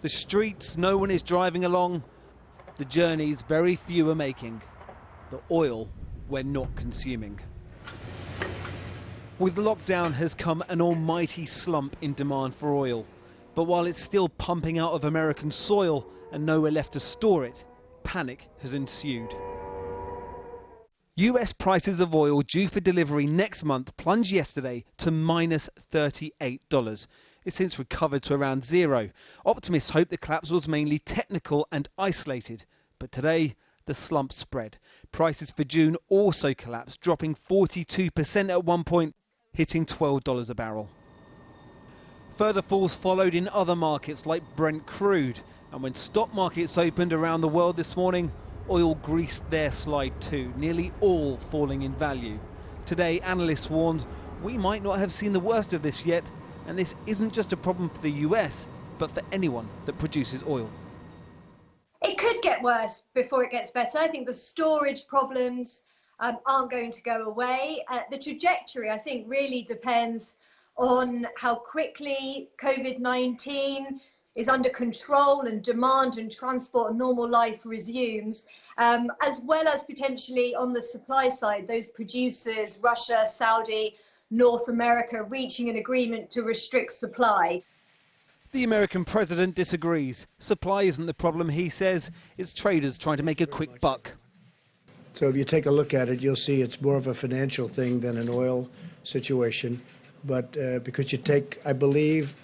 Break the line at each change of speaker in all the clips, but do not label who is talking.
The streets no one is driving along, the journeys very few are making, the oil we're not consuming. With lockdown has come an almighty slump in demand for oil. But while it's still pumping out of American soil and nowhere left to store it, panic has ensued. US prices of oil due for delivery next month plunged yesterday to minus $38. It's since recovered to around zero. Optimists hope the collapse was mainly technical and isolated. But today, the slump spread. Prices for June also collapsed, dropping 42% at one point, hitting $12 a barrel. Further falls followed in other markets like Brent crude. And when stock markets opened around the world this morning, oil greased their slide too, nearly all falling in value. Today, analysts warned we might not have seen the worst of this yet, and this isn't just a problem for the US, but for anyone that produces oil.
It could get worse before it gets better. I think the storage problems aren't going to go away. The trajectory, I think, really depends on how quickly COVID-19 is under control and demand and transport and normal life resumes, as well as potentially on the supply side, those producers, Russia, Saudi, North America, reaching an agreement to restrict supply.
The American president disagrees. Supply isn't the problem, he says. It's traders trying to make a quick buck.
So if you take a look at it, you'll see it's more of a financial thing than an oil situation. But because you take, I believe,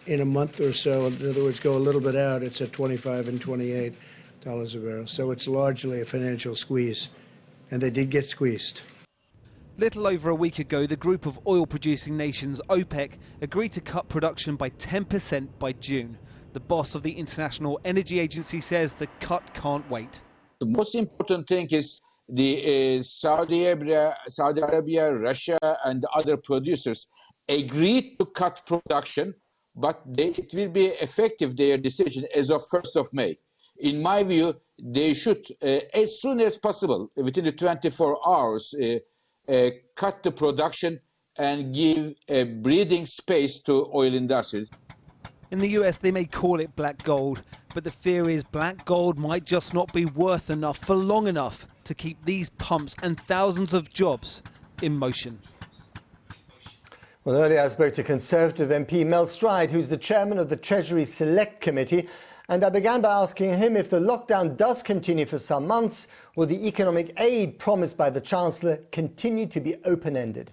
in a month or so, in other words, go a little bit out, it's at $25 and $28 a barrel. So it's largely a financial squeeze. And they did get squeezed.
Little over a week ago, the group of oil-producing nations, OPEC, agreed to cut production by 10% by June. The boss of the International Energy Agency says the cut can't wait.
The most important thing is the Saudi Arabia, Russia, and other producers agreed to cut production, but it will be effective, their decision, as of 1st of May. In my view, they should, as soon as possible, within the 24 hours, cut the production and give a breathing space to oil industries.
In the US, they may call it black gold, but the fear is black gold might just not be worth enough for long enough to keep these pumps and thousands of jobs in motion.
Well, earlier I spoke to Conservative MP Mel Stride, who's the chairman of the Treasury Select Committee, and I began by asking him if the lockdown does continue for some months, will the economic aid promised by the Chancellor continue to be open-ended?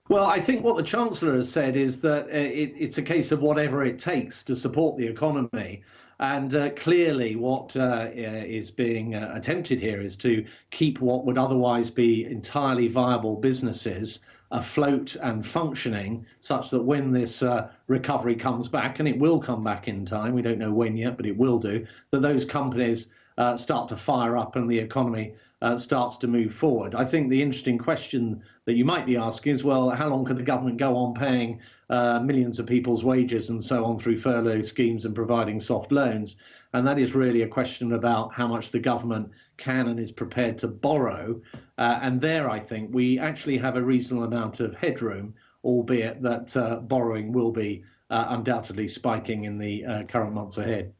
Well, I think what the Chancellor has said is that it's a case of whatever it takes to support the economy. And clearly what is being attempted here is to keep what would otherwise be entirely viable businesses afloat and functioning, such that when this recovery comes back, and it will come back in time, we don't know when yet, but it will do, that those companies start to fire up and the economy starts to move forward. I think the interesting question that you might be asking is, well, how long can the government go on paying millions of people's wages and so on through furlough schemes and providing soft loans? And that is really a question about how much the government can and is prepared to borrow. And there, I think, we actually have a reasonable amount of headroom, albeit that borrowing will be undoubtedly spiking in the current months ahead.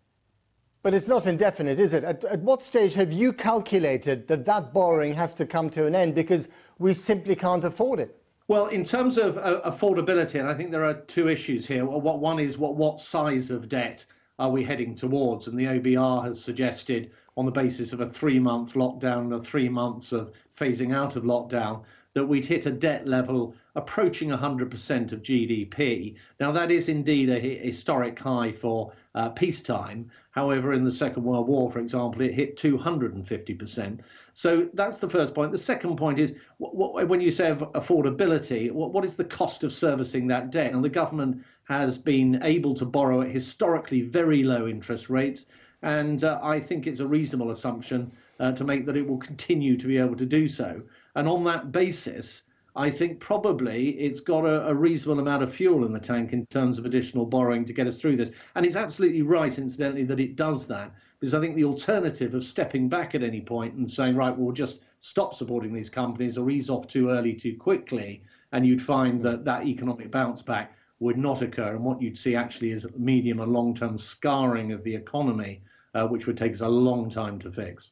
But it's not indefinite, is it? At what stage have you calculated that that borrowing has to come to an end because we simply can't afford it?
Well, in terms of affordability, and I think there are two issues here. One is what size of debt are we heading towards? And the OBR has suggested, on the basis of a 3-month lockdown and 3 months of phasing out of lockdown, that we'd hit a debt level approaching 100% of GDP. Now, that is indeed a historic high for peacetime. However, in the Second World War, for example, it hit 250%. So that's the first point. The second point is, when you say affordability, what is the cost of servicing that debt? And the government has been able to borrow at historically very low interest rates. And I think it's a reasonable assumption to make that it will continue to be able to do so. And on that basis, I think probably it's got a reasonable amount of fuel in the tank in terms of additional borrowing to get us through this. And it's absolutely right, incidentally, that it does that, because I think the alternative of stepping back at any point and saying, right, we'll just stop supporting these companies or ease off too early, too quickly, and you'd find that that economic bounce back would not occur. And what you'd see actually is medium and long-term scarring of the economy, which would take us a long time to fix.